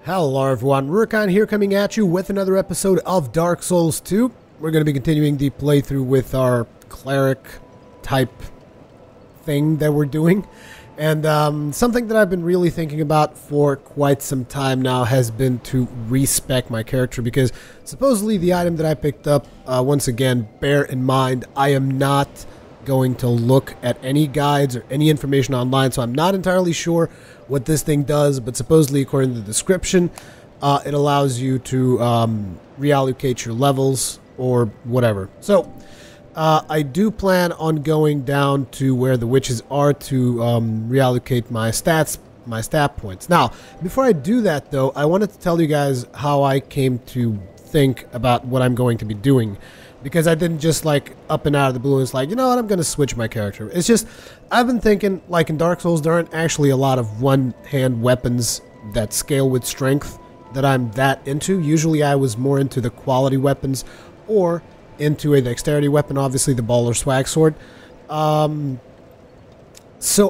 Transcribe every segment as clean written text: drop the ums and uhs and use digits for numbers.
Hello everyone, Rurikhan here coming at you with another episode of Dark Souls 2. We're going to be continuing the playthrough with our cleric type thing that we're doing. And something that I've been really thinking about for quite some time now has been to respec my character, because supposedly the item that I picked up, once again, bear in mind, I am not going to look at any guides or any information online, so I'm not entirely sure what this thing does, but supposedly according to the description, it allows you to reallocate your levels or whatever. So I do plan on going down to where the witches are to reallocate my stat points. Now, before I do that though, I wanted to tell you guys how I came to think about what I'm going to be doing. Because I didn't just like up and out of the blue and it's like, you know what, I'm going to switch my character. It's just, I've been thinking, like in Dark Souls, there aren't actually a lot of one-hand weapons that scale with strength that I'm that into. Usually I was more into the quality weapons or into a dexterity weapon, obviously the ball or swag sword. So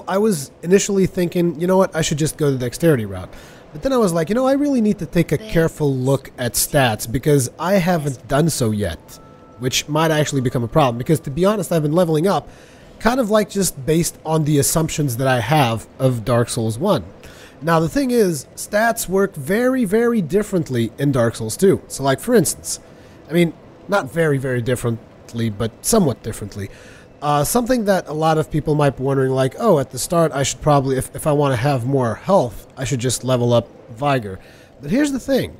I was initially thinking, you know what, I should just go the dexterity route. But then I was like, you know, I really need to take a careful look at stats because I haven't done so yet. Which might actually become a problem, because to be honest, I've been leveling up kind of like just based on the assumptions that I have of Dark Souls 1. Now the thing is, stats work very, very differently in Dark Souls 2. So like for instance, I mean, not very, very differently, but somewhat differently. Something that a lot of people might be wondering, like, oh, at the start I should probably, if I want to have more health, I should just level up Vigor. But here's the thing.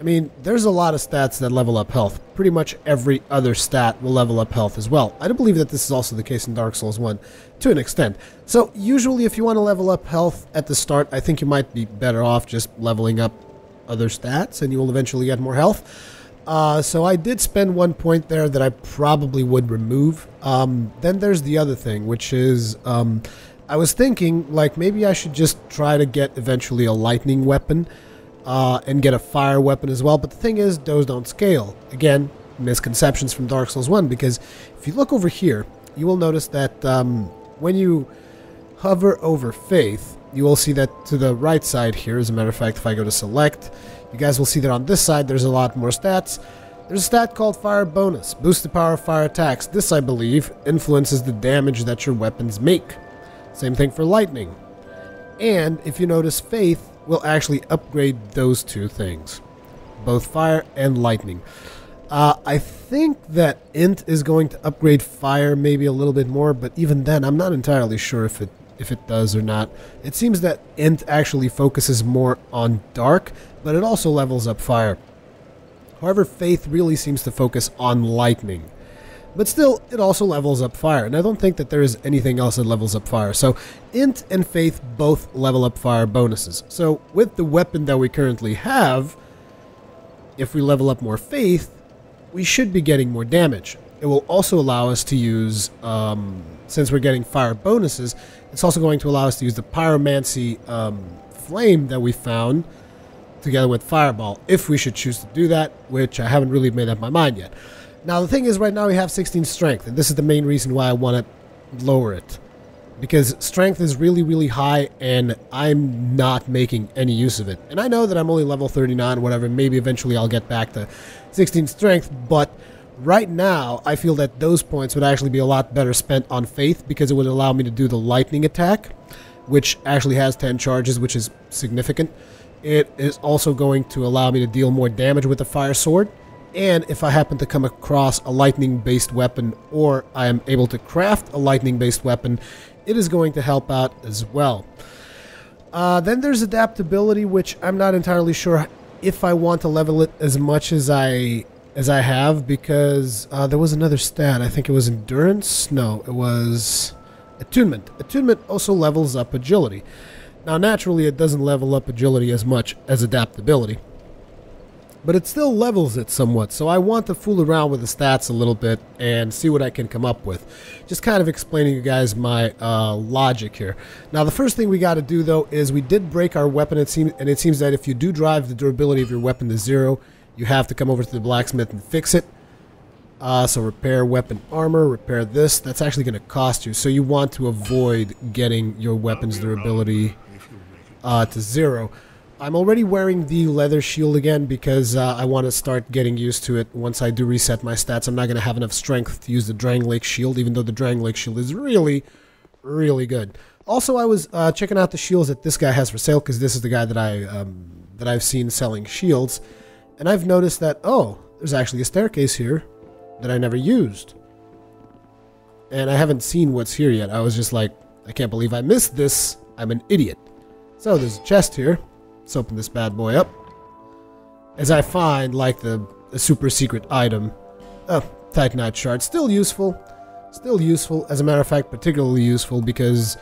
I mean, there's a lot of stats that level up health. Pretty much every other stat will level up health as well. I do believe that this is also the case in Dark Souls 1 to an extent. So usually if you want to level up health at the start, I think you might be better off just leveling up other stats and you will eventually get more health. So I did spend 1 point there that I probably would remove. Then there's the other thing, which is I was thinking like maybe I should just try to get eventually a lightning weapon. And get a fire weapon as well, but the thing is, those don't scale. Again, misconceptions from Dark Souls 1, because if you look over here, you will notice that when you hover over Faith, you will see that to the right side here, as a matter of fact, if I go to Select, you guys will see that on this side there's a lot more stats. There's a stat called Fire Bonus. Boost the power of fire attacks. This, I believe, influences the damage that your weapons make. Same thing for Lightning. And if you notice, Faith will actually upgrade those two things, both fire and lightning. I think that int is going to upgrade fire maybe a little bit more, but even then I'm not entirely sure if it does or not. It seems that int actually focuses more on dark, but it also levels up fire. However, faith really seems to focus on lightning. But still, it also levels up fire, and I don't think that there is anything else that levels up fire. So, int and faith both level up fire bonuses. So, with the weapon that we currently have, if we level up more faith, we should be getting more damage. It will also allow us to use, since we're getting fire bonuses, it's also going to allow us to use the pyromancy flame that we found together with fireball, if we should choose to do that, which I haven't really made up my mind yet. Now, the thing is, right now we have 16 strength, and this is the main reason why I want to lower it. Because strength is really, really high, and I'm not making any use of it. And I know that I'm only level 39 or whatever, maybe eventually I'll get back to 16 strength, but right now, I feel that those points would actually be a lot better spent on faith, because it would allow me to do the lightning attack, which actually has 10 charges, which is significant. It is also going to allow me to deal more damage with the fire sword. And if I happen to come across a lightning-based weapon, or I am able to craft a lightning-based weapon, it is going to help out as well. Then there's adaptability, which I'm not entirely sure if I want to level it as much as I have, because there was another stat. I think it was endurance. No, it was attunement. Attunement also levels up agility. Now, naturally, it doesn't level up agility as much as adaptability, but it still levels it somewhat, so I want to fool around with the stats a little bit and see what I can come up with. Just kind of explaining to you guys my logic here. Now, the first thing we got to do, though, is we did break our weapon, and it seems that if you do drive the durability of your weapon to 0, you have to come over to the blacksmith and fix it. So repair weapon armor, repair this. That's actually going to cost you, so you want to avoid getting your weapon's durability to 0. I'm already wearing the leather shield again because I want to start getting used to it. Once I do reset my stats, I'm not going to have enough strength to use the Drang Lake shield, even though the Drang Lake shield is really, really good. Also, I was checking out the shields that this guy has for sale because this is the guy that I've seen selling shields, and I've noticed that, oh, there's actually a staircase here that I never used, and I haven't seen what's here yet. I was just like, I can't believe I missed this. I'm an idiot. So there's a chest here. Let's open this bad boy up. As I find, like, the super secret item. Oh, Titanite shard. Still useful. Still useful. As a matter of fact, particularly useful because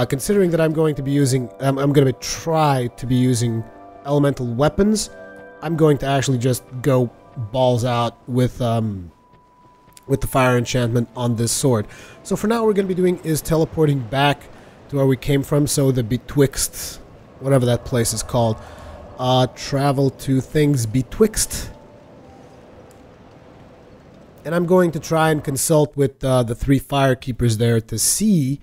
considering that I'm going to be using... I'm going to try to be using elemental weapons, I'm going to actually just go balls out with the fire enchantment on this sword. So for now, what we're going to be doing is teleporting back to where we came from. So the Betwixt... whatever that place is called. Travel to things betwixt. And I'm going to try and consult with the 3 firekeepers there to see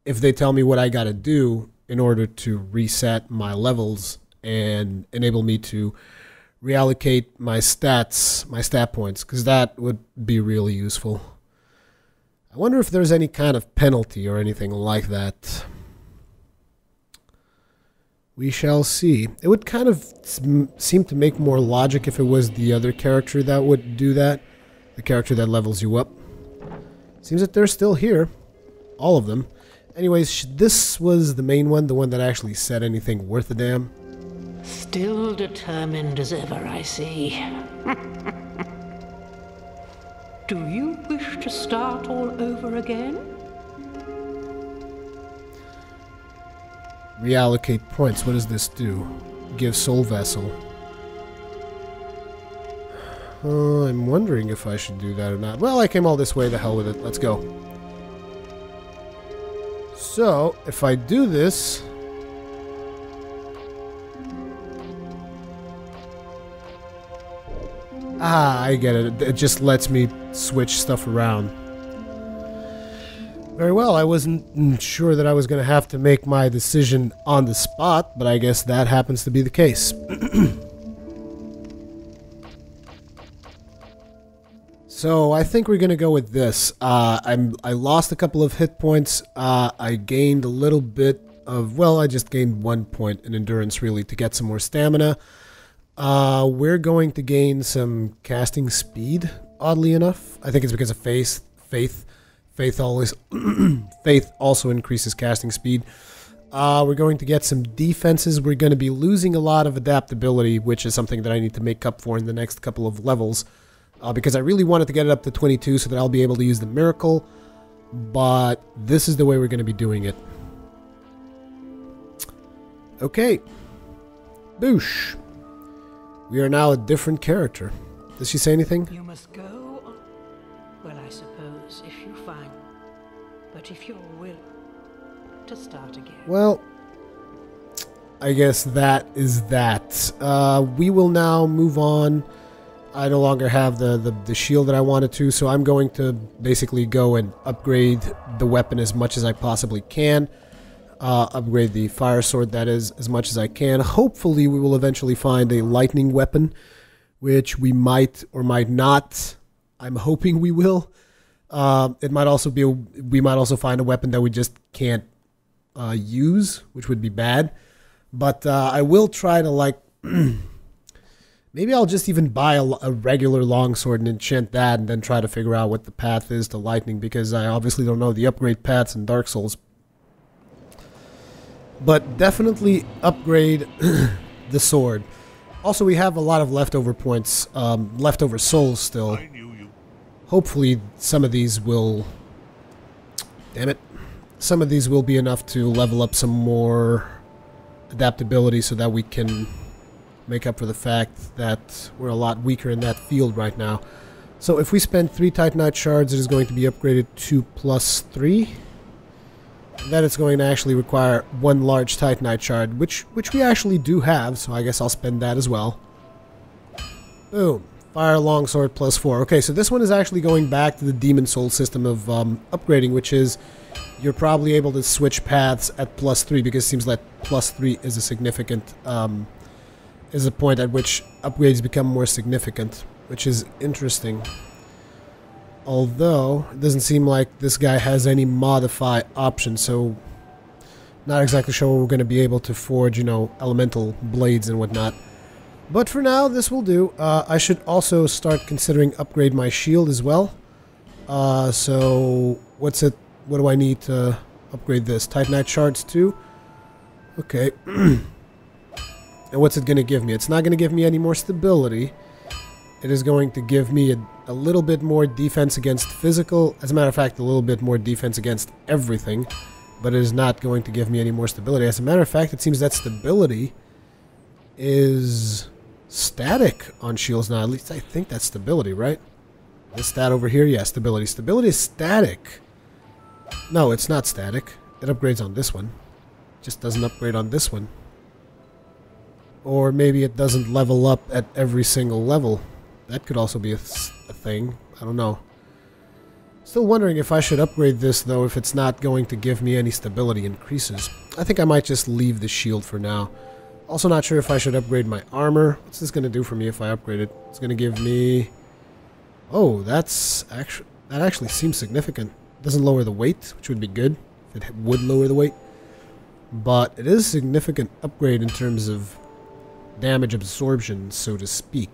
if they tell me what I gotta do in order to reset my levels and enable me to reallocate my stats, my stat points, because that would be really useful. I wonder if there's any kind of penalty or anything like that. We shall see. It would kind of seem to make more logic if it was the other character that would do that. The character that levels you up. Seems that they're still here. All of them. Anyways, this was the main one. The one that actually said anything worth a damn. Still determined as ever, I see. Do you wish to start all over again? Reallocate points. What does this do? Give soul vessel. I'm wondering if I should do that or not. Well, I came all this way. The hell with it. Let's go. So, if I do this... Ah, I get it. It just lets me switch stuff around. Very well, I wasn't sure that I was going to have to make my decision on the spot, but I guess that happens to be the case. So, I think we're going to go with this. I lost a couple of hit points. I gained a little bit of... Well, I just gained 1 point in endurance, really, to get some more stamina. We're going to gain some casting speed, oddly enough. I think it's because of faith. Faith also increases casting speed. We're going to get some defenses. We're going to be losing a lot of adaptability, which is something that I need to make up for in the next couple of levels. Because I really wanted to get it up to 22 so that I'll be able to use the miracle. But this is the way we're going to be doing it. Okay. Boosh. We are now a different character. Does she say anything? You must go on. Well, I suppose, if you find. But if you're willing to start again. Well, I guess that is that. We will now move on. I no longer have the shield that I wanted to, so I'm going to basically go and upgrade the weapon as much as I possibly can. Upgrade the fire sword, that is, as much as I can. Hopefully we will eventually find a lightning weapon, which we might or might not. I'm hoping we will. It might also be we might also find a weapon that we just can't use, which would be bad. But I will try to, like, maybe I'll just even buy a regular longsword and enchant that, and then try to figure out what the path is to lightning, because I obviously don't know the upgrade paths in Dark Souls. But definitely upgrade the sword. Also, we have a lot of leftover points, leftover souls still. Hopefully, some of these will... Damn it. Some of these will be enough to level up some more adaptability so that we can make up for the fact that we're a lot weaker in that field right now. So if we spend 3 Titanite shards, it is going to be upgraded to +3. Then it's going to actually require 1 large Titanite shard, which we actually do have, so I guess I'll spend that as well. Boom. Fire longsword +4. Okay, so this one is actually going back to the Demon Soul system of upgrading, which is you're probably able to switch paths at +3 because it seems like +3 is a significant, is a point at which upgrades become more significant, which is interesting. Although, it doesn't seem like this guy has any modify option, so not exactly sure we're going to be able to forge, you know, elemental blades and whatnot. But for now, this will do. I should also start considering upgrade my shield as well. So, what do I need to upgrade this? Titanite shards too? Okay. And what's it going to give me? It's not going to give me any more stability. It is going to give me a little bit more defense against physical. As a matter of fact, a little bit more defense against everything. But it is not going to give me any more stability. As a matter of fact, it seems that stability is static on shields now. At least I think that's stability, right? This stat over here, yeah, stability. Stability is static. No, it's not static. It upgrades on this one. Just doesn't upgrade on this one. Or maybe it doesn't level up at every single level. That could also be a thing. I don't know. Still wondering if I should upgrade this, though, if it's not going to give me any stability increases. I think I might just leave the shield for now. Also not sure if I should upgrade my armor. What's this going to do for me if I upgrade it? It's going to give me... Oh, that actually seems significant. Doesn't lower the weight, which would be good if it would lower the weight. But it is a significant upgrade in terms of damage absorption, so to speak.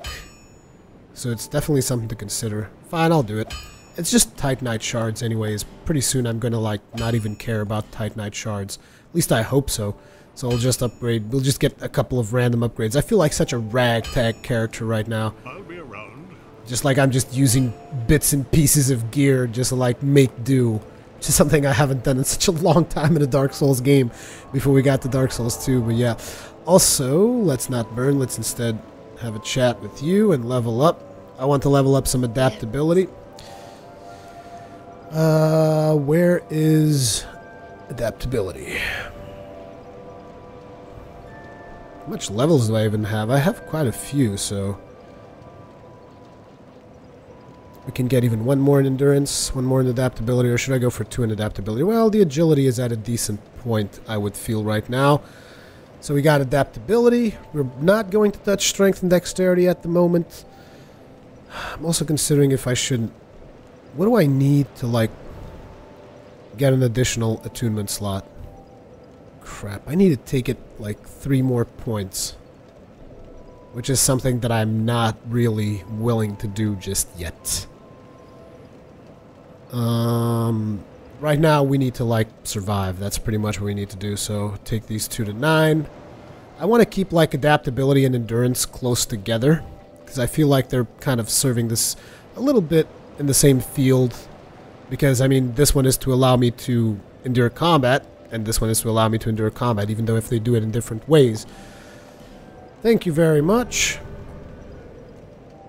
So it's definitely something to consider. Fine, I'll do it. It's just Titanite shards anyways. Pretty soon I'm gonna like not even care about Titanite shards. At least I hope so. So I'll just upgrade. We'll just get a couple of random upgrades. I feel like such a ragtag character right now. I'll be around. Just like I'm just using bits and pieces of gear just to like make do. Which is something I haven't done in such a long time in a Dark Souls game before we got to Dark Souls 2. But yeah. Also, let's not burn. Let's instead have a chat with you and level up. I want to level up some adaptability. Where is adaptability? How much levels do I even have? I have quite a few, so we can get even one more in endurance, one more in adaptability, or should I go for 2 in adaptability? Well, the agility is at a decent point, I would feel right now. So we got adaptability. We're not going to touch strength and dexterity at the moment. I'm also considering if I shouldn't... What do I need to, like, get an additional attunement slot? Crap, I need to take it, like, 3 more points. Which is something that I'm not really willing to do just yet. Right now, we need to, like, survive. That's pretty much what we need to do. So, take these 2 to 9. I want to keep, like, adaptability and endurance close together. Because I feel like they're kind of serving this a little bit in the same field. Because, I mean, this one is to allow me to endure combat. And this one is to allow me to endure combat, even though if they do it in different ways. Thank you very much.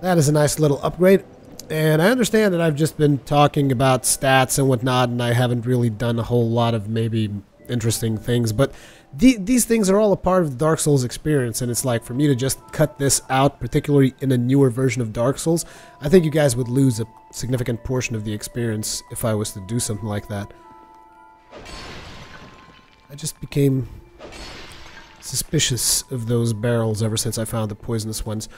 That is a nice little upgrade. And I understand that I've just been talking about stats and whatnot, and I haven't really done a whole lot of maybe interesting things, but these things are all a part of the Dark Souls experience, and it's like for me to just cut this out, particularly in a newer version of Dark Souls, I think you guys would lose a significant portion of the experience if I was to do something like that. I just became suspicious of those barrels ever since I found the poisonous ones.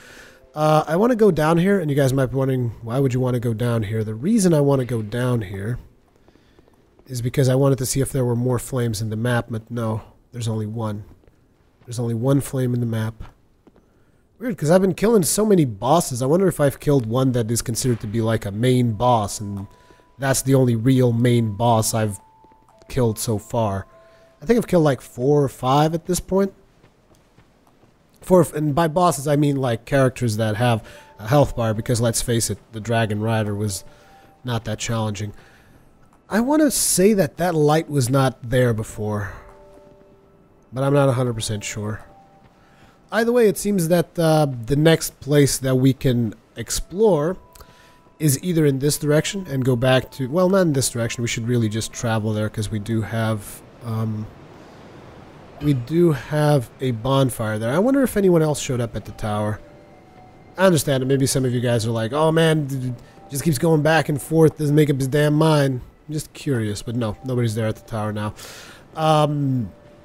I want to go down here, and you guys might be wondering, why would you want to go down here? The reason I want to go down here is because I wanted to see if there were more flames in the map, but no, there's only one. There's only one flame in the map. Weird, because I've been killing so many bosses. I wonder if I've killed one that is considered to be like a main boss, and that's the only real main boss I've killed so far. I think I've killed like 4 or 5 at this point. And by bosses I mean like characters that have a health bar, because let's face it, the Dragon Rider was not that challenging. I want to say that that light was not there before, but I'm not 100% sure. Either way, it seems that the next place that we can explore is either in this direction and go back to... Well, not in this direction. We should really just travel there because we do have... we do have a bonfire there. I wonder if anyone else showed up at the tower. I understand it. Maybe some of you guys are like, oh man, just keeps going back and forth, doesn't make up his damn mind. I'm just curious, but no, nobody's there at the tower now.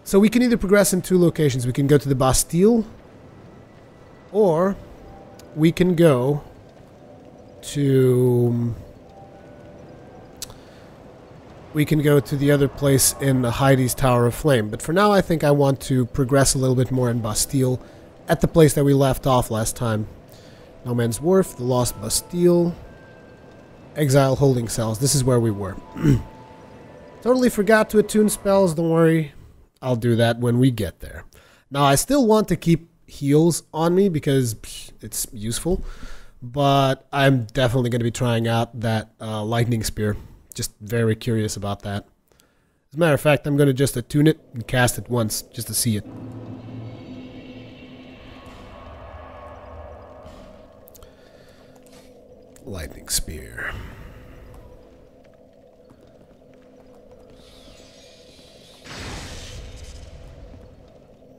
So we can either progress in two locations. We can go to the Bastille, or we can go to... We can go to the other place in Heidi's Tower of Flame. But for now, I think I want to progress a little bit more in Bastille, at the place that we left off last time. No Man's Wharf, the Lost Bastille, Exile Holding Cells. This is where we were. Totally forgot to attune spells, don't worry. I'll do that when we get there. Now, I still want to keep heals on me because it's useful, but I'm definitely going to be trying out that lightning spear. Just very curious about that. As a matter of fact, I'm going to just attune it and cast it once just to see it. Lightning spear.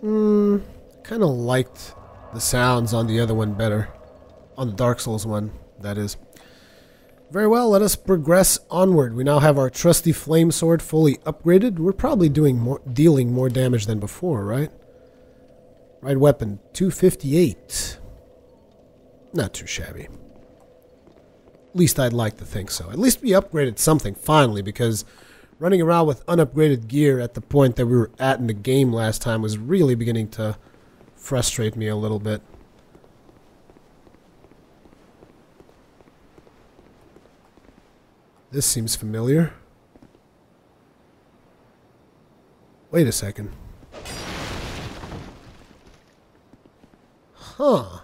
Kind of liked the sounds on the other one better. On the Dark Souls one, that is. Very well, let us progress onward. We now have our trusty flame sword fully upgraded. We're probably dealing more damage than before, right? Right weapon, 258. Not too shabby. At least I'd like to think so. At least we upgraded something, finally, because running around with unupgraded gear at the point that we were at in the game last time was really beginning to frustrate me a little bit. This seems familiar. Wait a second. Huh.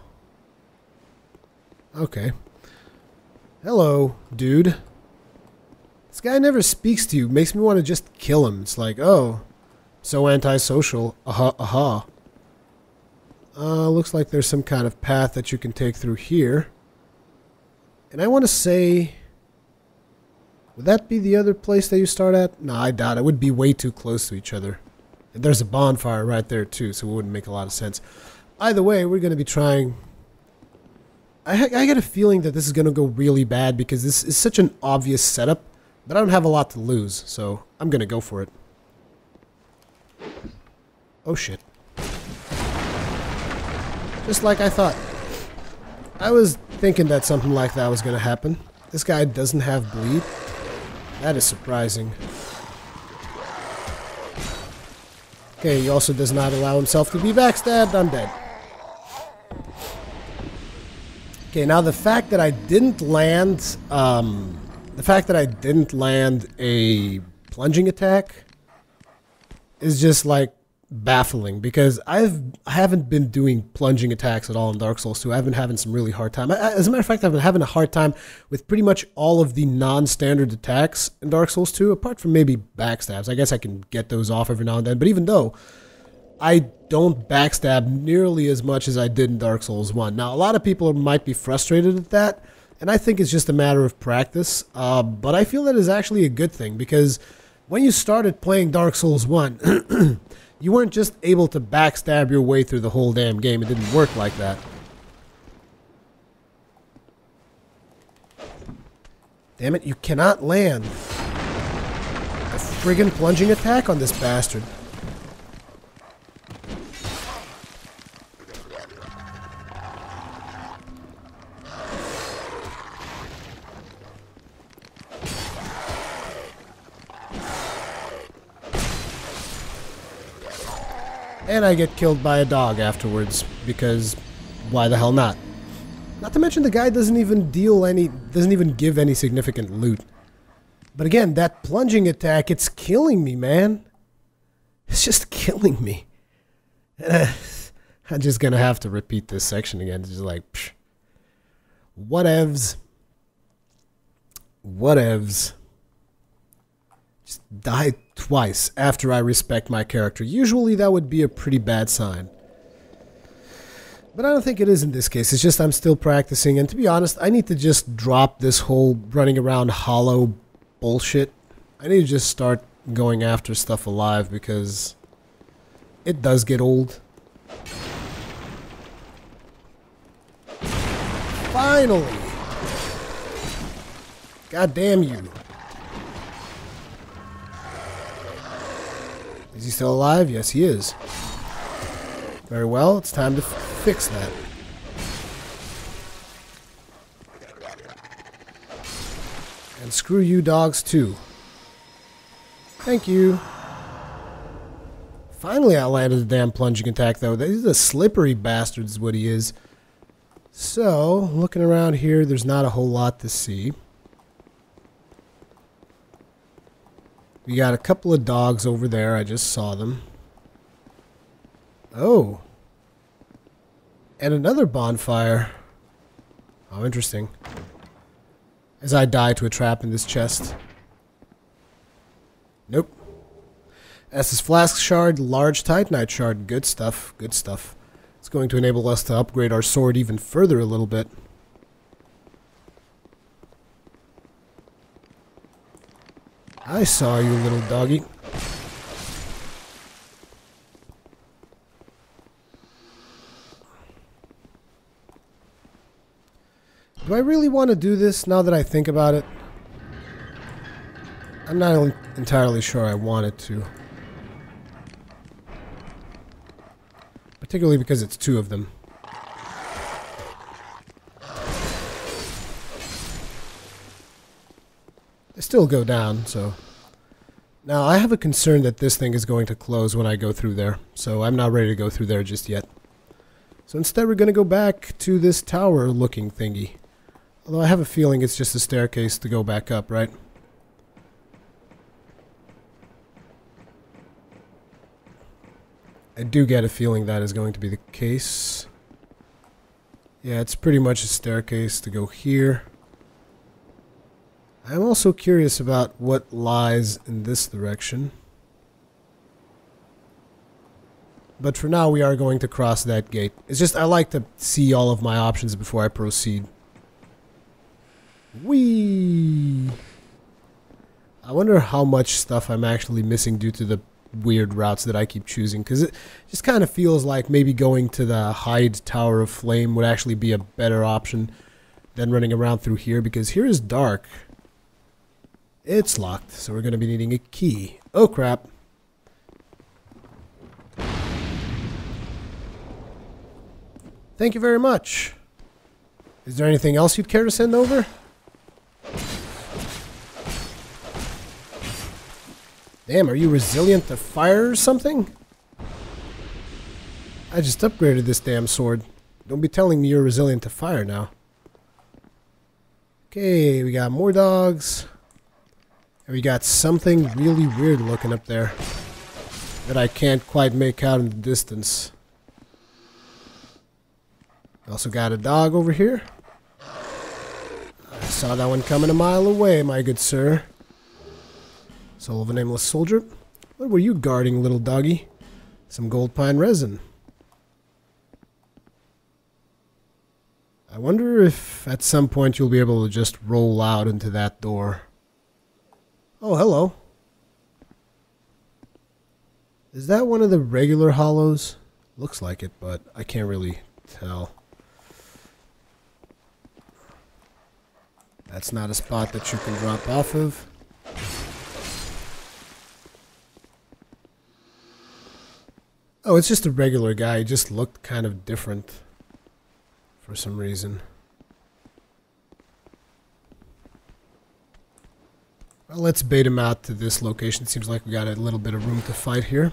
Okay. Hello, dude. This guy never speaks to you. Makes me want to just kill him. It's like, oh, so antisocial. Aha, aha. Looks like there's some kind of path that you can take through here. And I want to say... Would that be the other place that you start at? No, I doubt it. It would be way too close to each other. And there's a bonfire right there too, so it wouldn't make a lot of sense. Either way, we're going to be trying... I get a feeling that this is going to go really bad because this is such an obvious setup, but I don't have a lot to lose, so I'm going to go for it. Oh shit. Just like I thought. I was thinking that something like that was going to happen. This guy doesn't have bleed. That is surprising. Okay, he also does not allow himself to be backstabbed. I'm dead. Okay, now the fact that I didn't land, a plunging attack is just like baffling because I haven't been doing plunging attacks at all in Dark Souls 2. I've been having some really hard time. As a matter of fact, I've been having a hard time with pretty much all of the non-standard attacks in Dark Souls 2, apart from maybe backstabs. I guess I can get those off every now and then, but even though I don't backstab nearly as much as I did in Dark Souls 1. Now, a lot of people might be frustrated at that, and I think it's just a matter of practice, but I feel that is actually a good thing because when you started playing Dark Souls 1, you weren't just able to backstab your way through the whole damn game. It didn't work like that. Damn it, you cannot land a friggin' plunging attack on this bastard. And I get killed by a dog afterwards, because why the hell not? Not to mention the guy doesn't even give any significant loot. But again, that plunging attack, it's killing me, man. It's just killing me. I'm just gonna have to repeat this section again. It's just like, psh. Whatevs. Whatevs. Just die twice after I respect my character. Usually that would be a pretty bad sign. But I don't think it is in this case. It's just I'm still practicing. And to be honest, I need to just drop this whole running around hollow bullshit. I need to just start going after stuff alive because it does get old. Finally! God damn you. Is he still alive? Yes, he is. Very well, it's time to fix that. And screw you dogs too. Thank you. Finally I landed a damn plunging attack though. He's a slippery bastard is what he is. So, looking around here, there's not a whole lot to see. We got a couple of dogs over there. I just saw them. Oh. And another bonfire. Oh, interesting. As I die to a trap in this chest. Nope. Estus Flask Shard, Large Titanite Shard. Good stuff. Good stuff. It's going to enable us to upgrade our sword even further a little bit. I saw you, little doggy. Do I really want to do this now that I think about it? I'm not entirely sure I wanted to. Particularly because it's two of them. They still go down, so... Now, I have a concern that this thing is going to close when I go through there, so I'm not ready to go through there just yet. So instead we're going to go back to this tower-looking thingy. Although I have a feeling it's just a staircase to go back up, right? I do get a feeling that is going to be the case. Yeah, it's pretty much a staircase to go here. I'm also curious about what lies in this direction. But for now, we are going to cross that gate. It's just I like to see all of my options before I proceed. Whee! I wonder how much stuff I'm actually missing due to the weird routes that I keep choosing, because it just kind of feels like maybe going to the Hyde Tower of Flame would actually be a better option than running around through here, because here is dark. It's locked, so we're going to be needing a key. Oh crap. Thank you very much. Is there anything else you'd care to send over? Damn, are you resilient to fire or something? I just upgraded this damn sword. Don't be telling me you're resilient to fire now. Okay, we got more dogs. And we got something really weird looking up there that I can't quite make out in the distance. Also got a dog over here. I saw that one coming a mile away, my good sir. Soul of a Nameless Soldier. What were you guarding, little doggy? Some gold pine resin. I wonder if at some point you'll be able to just roll out into that door. Oh, hello. Is that one of the regular hollows? Looks like it, but I can't really tell. That's not a spot that you can drop off of. Oh, it's just a regular guy. He just looked kind of different for some reason. Well, let's bait him out to this location. Seems like we got a little bit of room to fight here.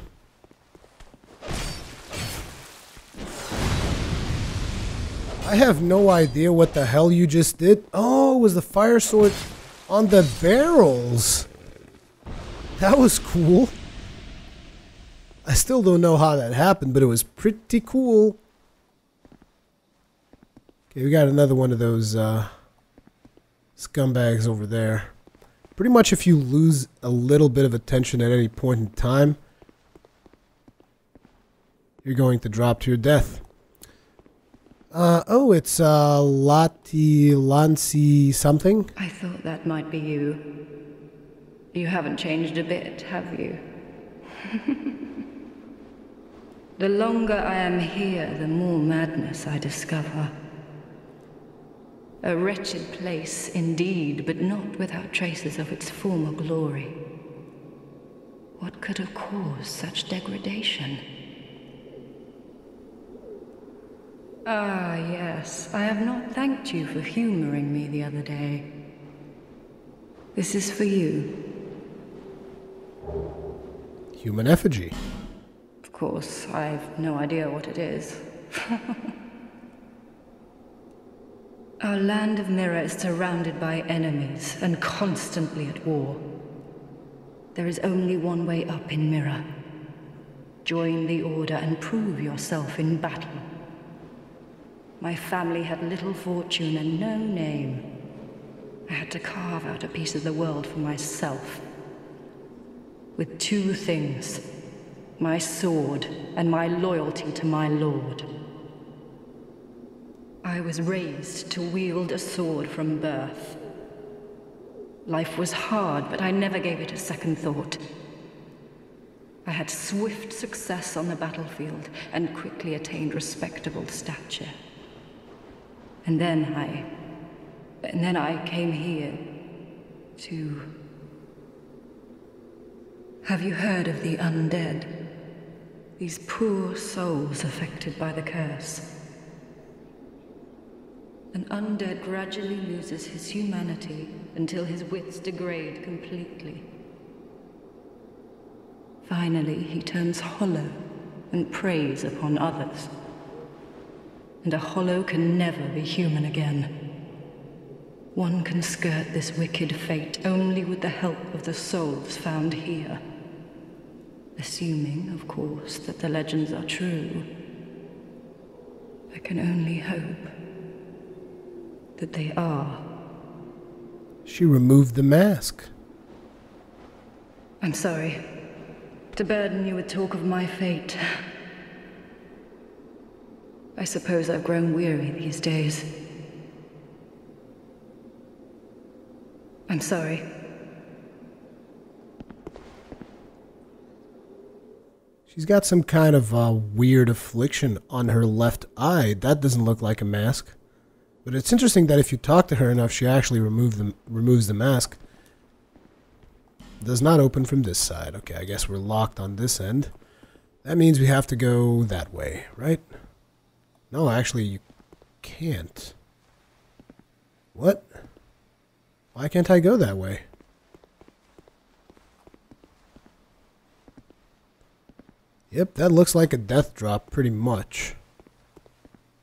I have no idea what the hell you just did. Oh, it was the fire sword on the barrels. That was cool. I still don't know how that happened, but it was pretty cool. Okay, we got another one of those scumbags over there. Pretty much if you lose a little bit of attention at any point in time, you're going to drop to your death. Oh, it's Lancy something. I thought that might be you. You haven't changed a bit, have you? The longer I am here, the more madness I discover. A wretched place indeed, but not without traces of its former glory. What could have caused such degradation? Ah, yes. I have not thanked you for humoring me the other day. This is for you. Human effigy. Of course, I've no idea what it is. Our land of Mirror is surrounded by enemies and constantly at war. There is only one way up in Mirror. Join the Order and prove yourself in battle. My family had little fortune and no name. I had to carve out a piece of the world for myself. With two things: my sword and my loyalty to my lord. I was raised to wield a sword from birth. Life was hard, but I never gave it a second thought. I had swift success on the battlefield and quickly attained respectable stature. And then I came here to... Have you heard of the undead? These poor souls affected by the curse. An undead gradually loses his humanity until his wits degrade completely. Finally, he turns hollow and preys upon others. And a hollow can never be human again. One can skirt this wicked fate only with the help of the souls found here. Assuming, of course, that the legends are true. I can only hope that they are. She removed the mask. I'm sorry to burden you with talk of my fate. I suppose I've grown weary these days. I'm sorry. She's got some kind of weird affliction on her left eye. That doesn't look like a mask. But it's interesting that if you talk to her enough, she actually removes the mask. Does not open from this side. Okay, I guess we're locked on this end. That means we have to go that way, right? No, actually, you can't. What? Why can't I go that way? Yep, that looks like a death drop, pretty much.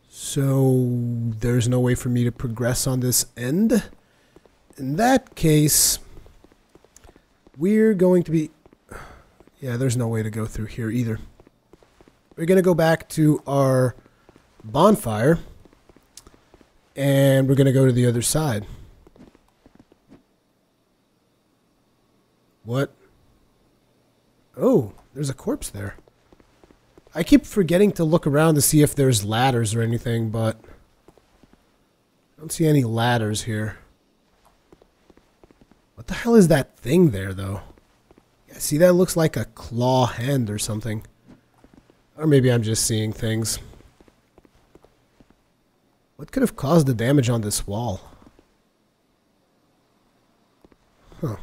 So, there's no way for me to progress on this end. In that case, we're going to be... Yeah, there's no way to go through here either. We're going to go back to our bonfire, and we're going to go to the other side. What? Oh, there's a corpse there. I keep forgetting to look around to see if there's ladders or anything, but I don't see any ladders here. What the hell is that thing there, though? Yeah, see, that looks like a claw hand or something. Or maybe I'm just seeing things. What could have caused the damage on this wall? Huh.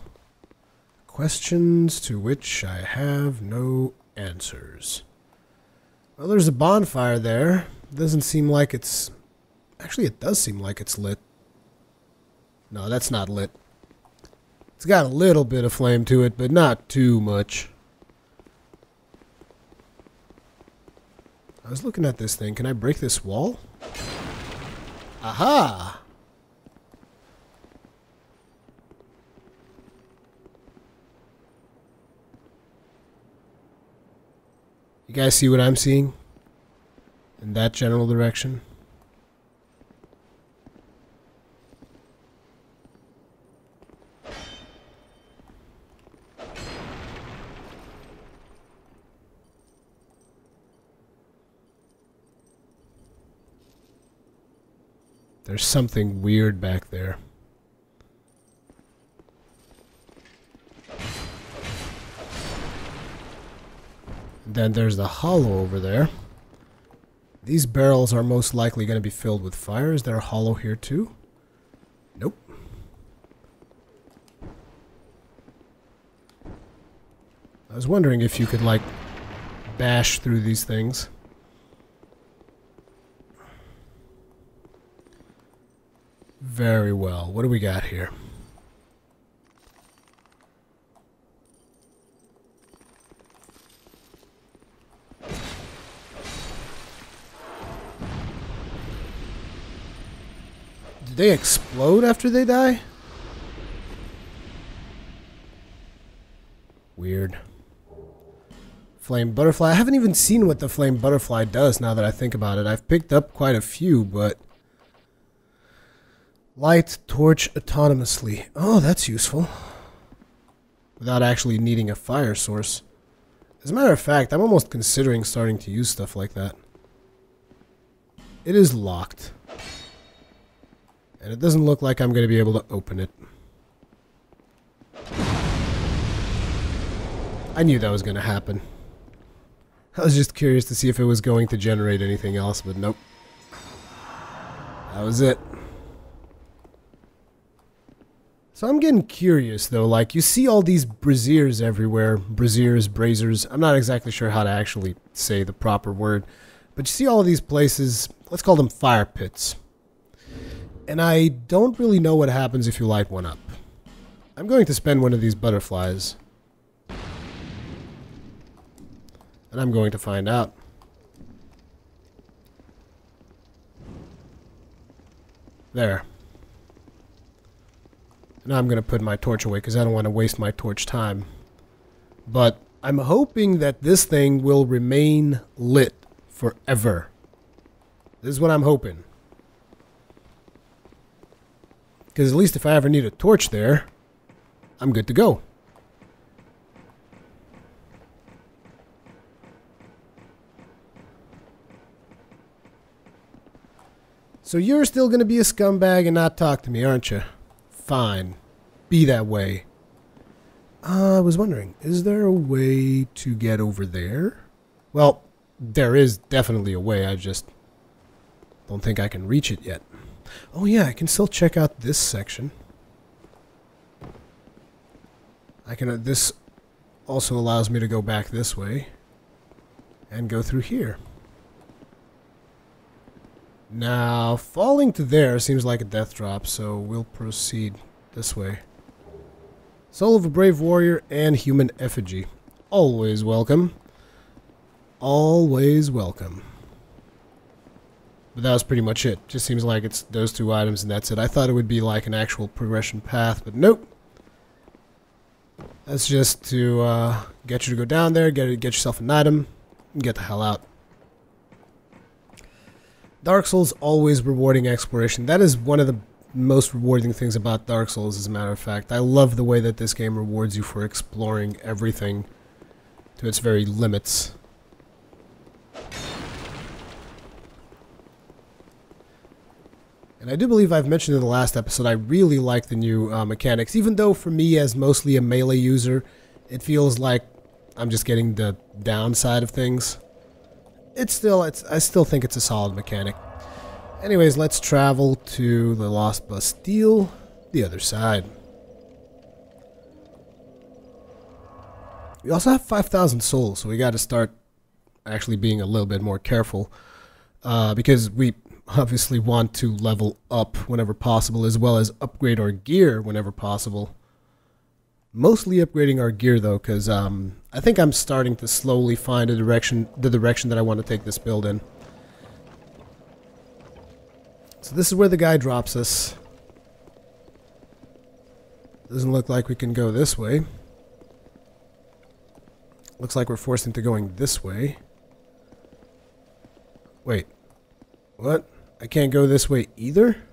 Questions to which I have no answers. Well, there's a bonfire there. Doesn't seem like it's... Actually, it does seem like it's lit. No, that's not lit. It's got a little bit of flame to it, but not too much. I was looking at this thing. Can I break this wall? Aha! You guys see what I'm seeing? In that general direction? There's something weird back there. Then there's the hollow over there. These barrels are most likely going to be filled with fire. Is there a hollow here too? I was wondering if you could, like, bash through these things. Very well. What do we got here? Did they explode after they die? Weird. Flame butterfly. I haven't even seen what the flame butterfly does now that I think about it. I've picked up quite a few, but... Light torch autonomously. Oh, that's useful. Without actually needing a fire source. As a matter of fact, I'm almost considering starting to use stuff like that. It is locked. And it doesn't look like I'm going to be able to open it. I knew that was going to happen. I was just curious to see if it was going to generate anything else, but nope. That was it. So I'm getting curious, though. Like, you see all these braziers everywhere. Braziers, brazers. I'm not exactly sure how to actually say the proper word. But you see all of these places. Let's call them fire pits. And I don't really know what happens if you light one up. I'm going to spend one of these butterflies. And I'm going to find out. There. Now I'm going to put my torch away because I don't want to waste my torch time. But I'm hoping that this thing will remain lit forever. This is what I'm hoping. Because at least if I ever need a torch there, I'm good to go. So you're still going to be a scumbag and not talk to me, aren't you? Fine. Be that way. I was wondering, is there a way to get over there? Well, there is definitely a way. I just don't think I can reach it yet. Oh yeah, I can still check out this section. I can. This also allows me to go back this way and go through here. Now, falling to there seems like a death drop, so we'll proceed this way. Soul of a Brave Warrior and Human Effigy. Always welcome. Always welcome. But that was pretty much it. Just seems like it's those two items and that's it. I thought it would be like an actual progression path, but nope. That's just to get you to go down there, get yourself an item, and get the hell out. Dark Souls always rewarding exploration. That is one of the most rewarding things about Dark Souls, as a matter of fact. I love the way that this game rewards you for exploring everything to its very limits. And I do believe I've mentioned in the last episode, I really like the new mechanics. Even though for me, as mostly a melee user, it feels like I'm just getting the downside of things. I still think it's a solid mechanic. Anyways, let's travel to the Lost Bastille, the other side. We also have 5,000 souls, so we got to start actually being a little bit more careful. Because we obviously want to level up whenever possible, as well as upgrade our gear whenever possible. Mostly upgrading our gear, though, because I think I'm starting to slowly find the direction that I want to take this build in. So this is where the guy drops us. Doesn't look like we can go this way. Looks like we're forced into going this way. Wait. What? I can't go this way either?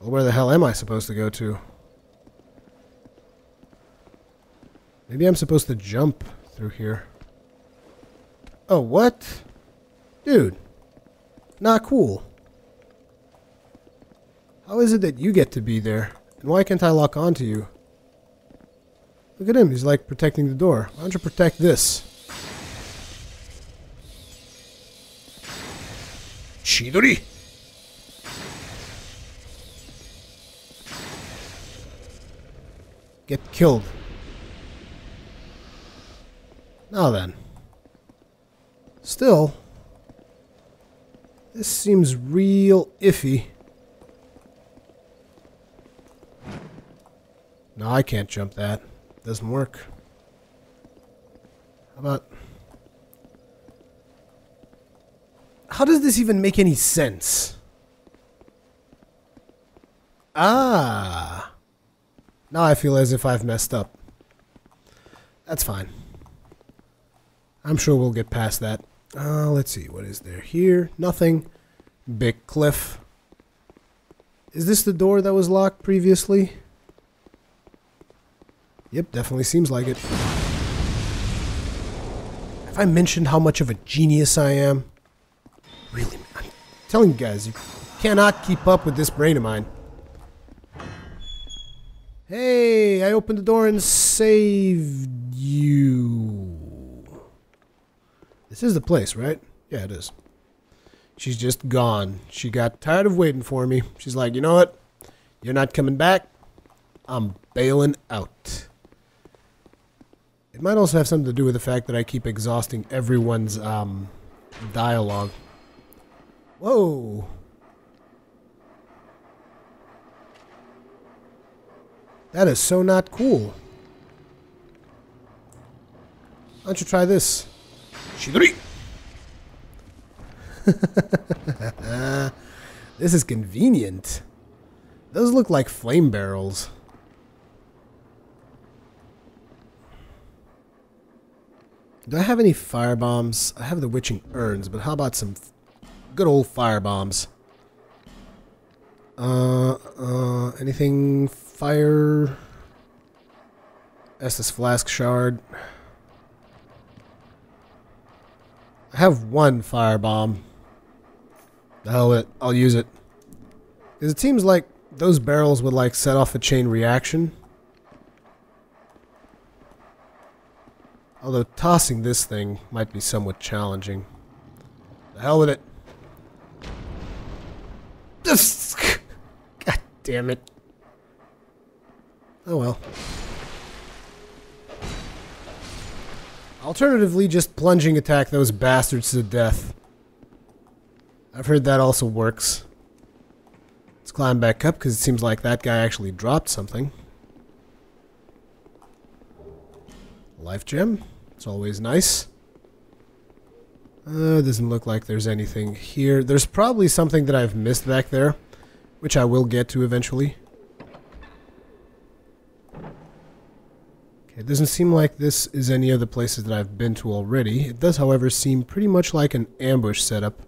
Well, where the hell am I supposed to go to? Maybe I'm supposed to jump through here. Oh, what? Dude. Not cool. How is it that you get to be there? And why can't I lock onto you? Look at him. He's like protecting the door. Why don't you protect this? Chidori! Get killed. Now then. Still, this seems real iffy. No, I can't jump that. Doesn't work. How about... How does this even make any sense? Ah. Now I feel as if I've messed up. That's fine. I'm sure we'll get past that. Let's see. What is there here? Nothing. Big cliff. Is this the door that was locked previously? Yep, definitely seems like it. Have I mentioned how much of a genius I am? Really, I'm telling you guys, you cannot keep up with this brain of mine. Hey, I opened the door and saved you. This is the place, right? Yeah, it is. She's just gone. She got tired of waiting for me. She's like, you know what? You're not coming back. I'm bailing out. It might also have something to do with the fact that I keep exhausting everyone's dialogue. Whoa. That is so not cool. Why don't you try this? Shidori! This is convenient. Those look like flame barrels. Do I have any fire bombs? I have the witching urns, but how about some good old fire bombs? Anything fire? Estus flask shard. I have one fire bomb. The hell with it. I'll use it. Because it seems like those barrels would like set off a chain reaction. Although tossing this thing might be somewhat challenging. The hell with it. God damn it. Oh well. Alternatively, just plunging attack those bastards to death. I've heard that also works. Let's climb back up because it seems like that guy actually dropped something. Life gem. It's always nice. Doesn't look like there's anything here. There's probably something that I've missed back there, which I will get to eventually. Okay, it doesn't seem like this is any of the places that I've been to already. It does, however, seem pretty much like an ambush setup.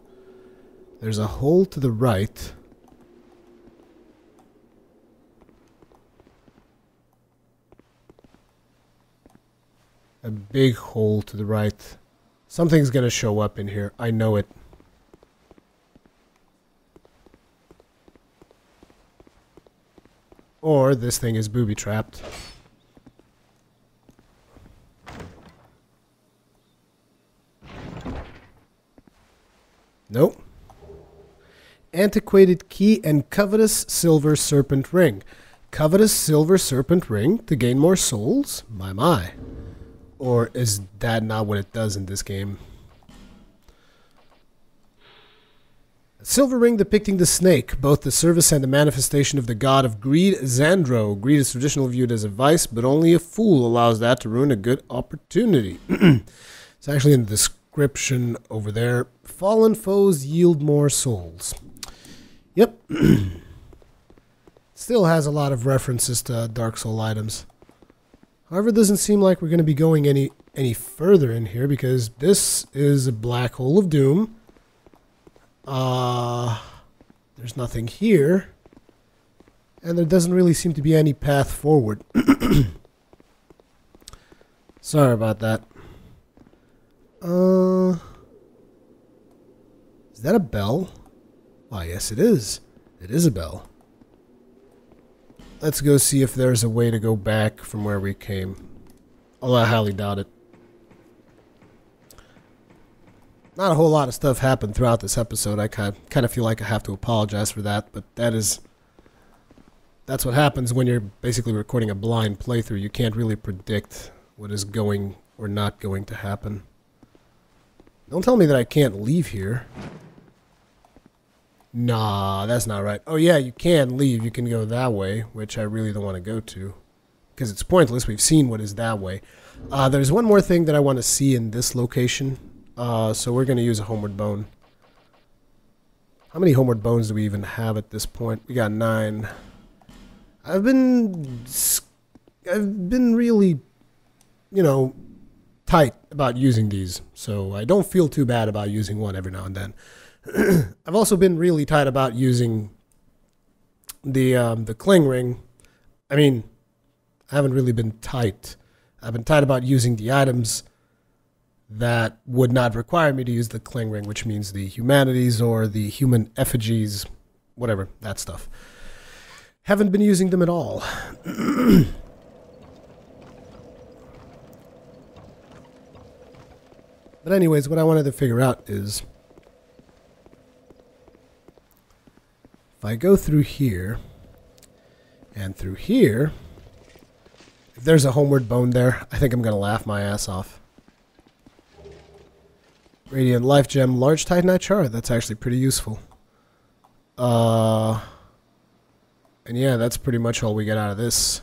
There's a hole to the right. A big hole to the right. Something's gonna show up in here. I know it. Or this thing is booby-trapped. Nope. Antiquated key and covetous silver serpent ring. Covetous silver serpent ring to gain more souls? My. Or is that not what it does in this game? A silver ring depicting the snake, both the service and the manifestation of the god of greed, Xandro. Greed is traditionally viewed as a vice, but only a fool allows that to ruin a good opportunity. It's actually in the description over there. Fallen foes yield more souls. Yep. Still has a lot of references to Dark Soul items. However, it doesn't seem like we're going to be going any further in here because this is a black hole of doom. There's nothing here. And there doesn't really seem to be any path forward. Sorry about that. Is that a bell? Why, yes it is. It is a bell. Let's go see if there's a way to go back from where we came. Although I highly doubt it. Not a whole lot of stuff happened throughout this episode. I kind of feel like I have to apologize for that, but that's what happens when you're basically recording a blind playthrough. You can't really predict what is going or not going to happen. Don't tell me that I can't leave here. Nah, that's not right. Oh yeah, you can leave. You can go that way, which I really don't want to go to. Because it's pointless. We've seen what is that way. There's one more thing that I want to see in this location. So we're going to use a homeward bone. How many homeward bones do we even have at this point? We got 9. I've been really, you know, tight about using these. So I don't feel too bad about using one every now and then. I've also been really tight about using the cling ring. I mean, I haven't really been tight. I've been tight about using the items that would not require me to use the cling ring, which means the humanities or the human effigies, whatever, that stuff. Haven't been using them at all. But anyways, what I wanted to figure out is, if I go through here and through here, if there's a homeward bone there, I think I'm going to laugh my ass off. Radiant Life Gem, large Titanite shard. That's actually pretty useful. And yeah, that's pretty much all we get out of this.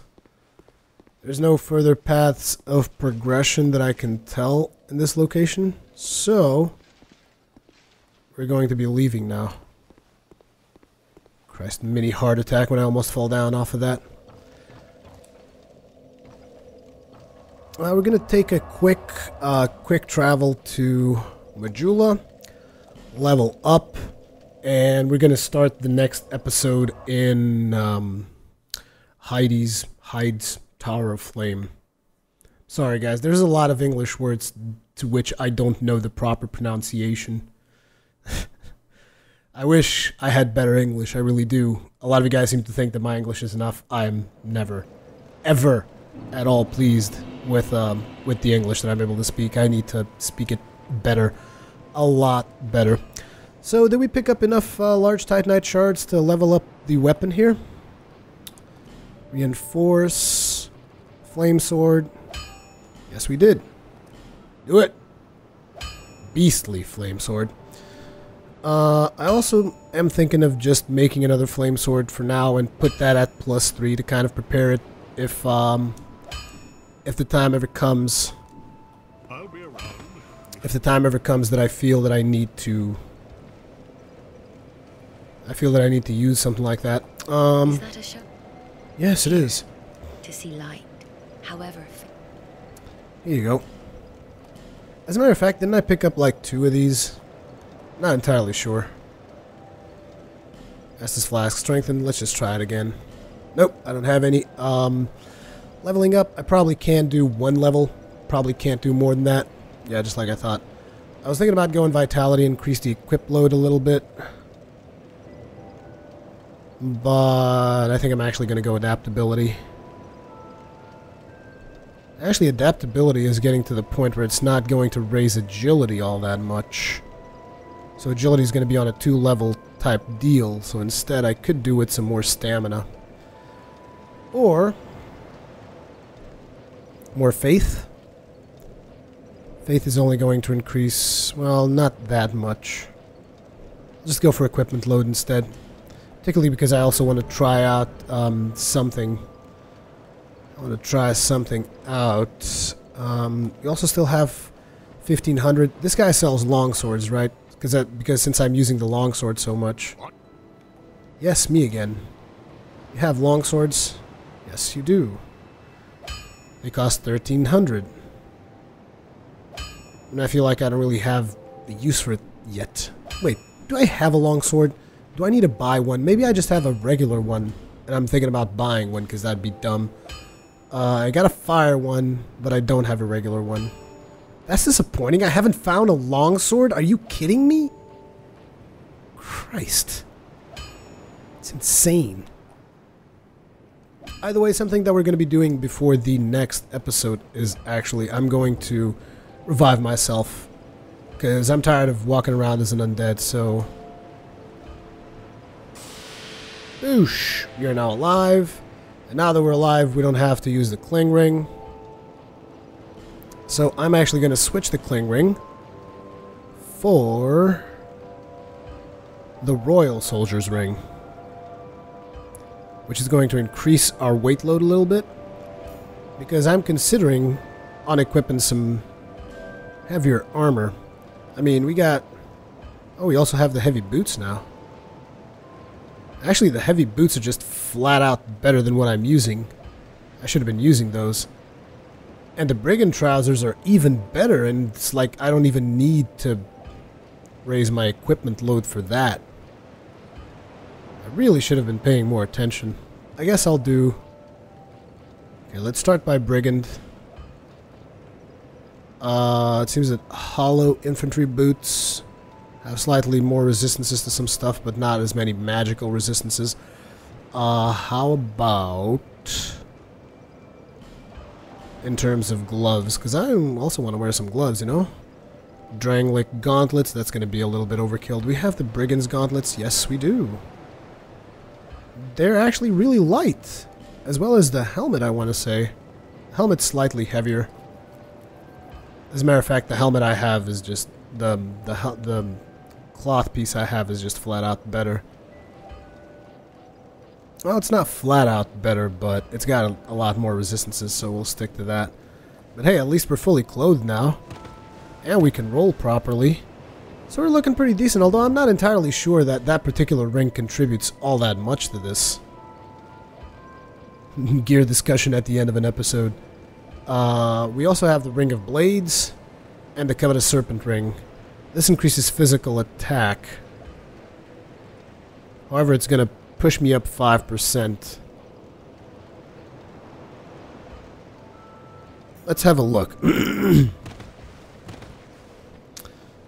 There's no further paths of progression that I can tell in this location. So, we're going to be leaving now. Christ, mini heart attack when I almost fall down off of that. We're going to take a quick travel to Majula, level up, and we're going to start the next episode in Hyde's Tower of Flame. Sorry guys, there's a lot of English words to which I don't know the proper pronunciation. I wish I had better English, I really do. A lot of you guys seem to think that my English is enough. I'm never, ever at all pleased with the English that I'm able to speak. I need to speak it better. A lot better. So, did we pick up enough large Titanite shards to level up the weapon here? Reinforce. Flame sword. Yes, we did. Do it. Beastly flame sword. I also am thinking of just making another flame sword for now and put that at +3 to kind of prepare it if the time ever comes. I'll be around. If the time ever comes that I feel that I need to use something like that. Is that a show? Yes, it is. To see light, however. Here you go. As a matter of fact, didn't I pick up like 2 of these? Not entirely sure. Estus Flask strengthened. Let's just try it again. Nope, I don't have any. Leveling up, I probably can do 1 level. Probably can't do more than that. Yeah, just like I thought. I was thinking about going Vitality, increase the equip load a little bit. But I think I'm actually going to go Adaptability. Actually, Adaptability is getting to the point where it's not going to raise Agility all that much. So Agility is going to be on a 2-level type deal. So instead, I could do with some more Stamina. Or more Faith. Faith is only going to increase, well, not that much. I'll just go for equipment load instead. Particularly because I also want to try out something. I want to try something out. You also still have 1500. This guy sells longswords, right? Because since I'm using the longsword so much. Yes, me again. You have longswords? Yes, you do. They cost 1300. And I feel like I don't really have the use for it yet. Wait, do I have a longsword? Do I need to buy one? Maybe I just have a regular one. And I'm thinking about buying one because that'd be dumb. I got a fire one, but I don't have a regular one. That's disappointing. I haven't found a longsword. Are you kidding me? Christ. It's insane. Either way, something that we're going to be doing before the next episode is actually I'm going to revive myself. Because I'm tired of walking around as an undead, so... Boosh! We are now alive. And now that we're alive, we don't have to use the cling ring. So I'm actually going to switch the cling ring for the Royal Soldier's Ring, which is going to increase our weight load a little bit, because I'm considering unequipping some heavier armor. I mean, we got... Oh, we also have the heavy boots now. Actually, the heavy boots are just flat out better than what I'm using. I should have been using those. And the brigand trousers are even better, and it's like I don't even need to raise my equipment load for that. I really should have been paying more attention. I guess I'll do... Okay, let's start by brigand. It seems that hollow infantry boots have slightly more resistances to some stuff, but not as many magical resistances. How about in terms of gloves? Because I also want to wear some gloves, you know? Drangleic gauntlets, that's going to be a little bit overkill. Do we have the brigand's gauntlets? Yes, we do. They're actually really light, as well as the helmet, I want to say. The helmet's slightly heavier. As a matter of fact, the helmet I have is just... The cloth piece I have is just flat out better. Well, it's not flat out better, but it's got a lot more resistances, so we'll stick to that. But hey, at least we're fully clothed now. And we can roll properly. So we're looking pretty decent, although I'm not entirely sure that that particular ring contributes all that much to this. Gear discussion at the end of an episode. We also have the Ring of Blades and the Covetous Serpent Ring. This increases physical attack. However, it's going to push me up 5%. Let's have a look.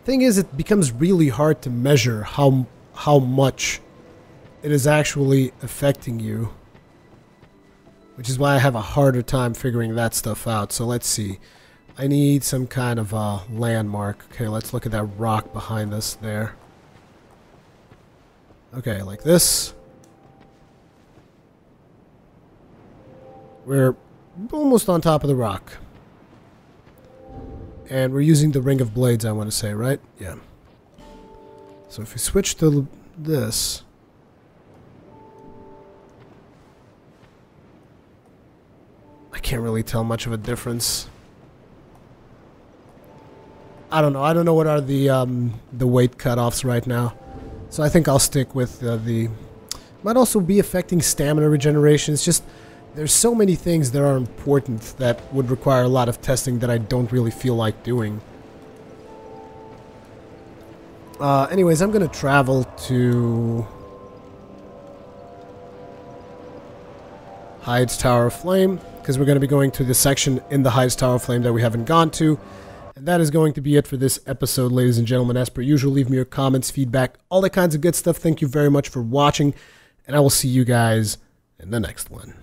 Thing is, it becomes really hard to measure how much it is actually affecting you. Which is why I have a harder time figuring that stuff out. So let's see. I need some kind of a landmark. Okay, let's look at that rock behind us there. Okay, like this. We're almost on top of the rock. And we're using the Ring of Blades, I want to say, right? Yeah. So if we switch to this... I can't really tell much of a difference. I don't know. I don't know what are the weight cutoffs right now. So I think I'll stick with the... Might also be affecting stamina regeneration. It's just... There's so many things that are important that would require a lot of testing that I don't really feel like doing. Anyways, I'm going to travel to... Hyde's Tower of Flame, because we're going to be going to the section in the Hyde's Tower of Flame that we haven't gone to. And that is going to be it for this episode, ladies and gentlemen. As per usual, leave me your comments, feedback, all that kinds of good stuff. Thank you very much for watching, and I will see you guys in the next one.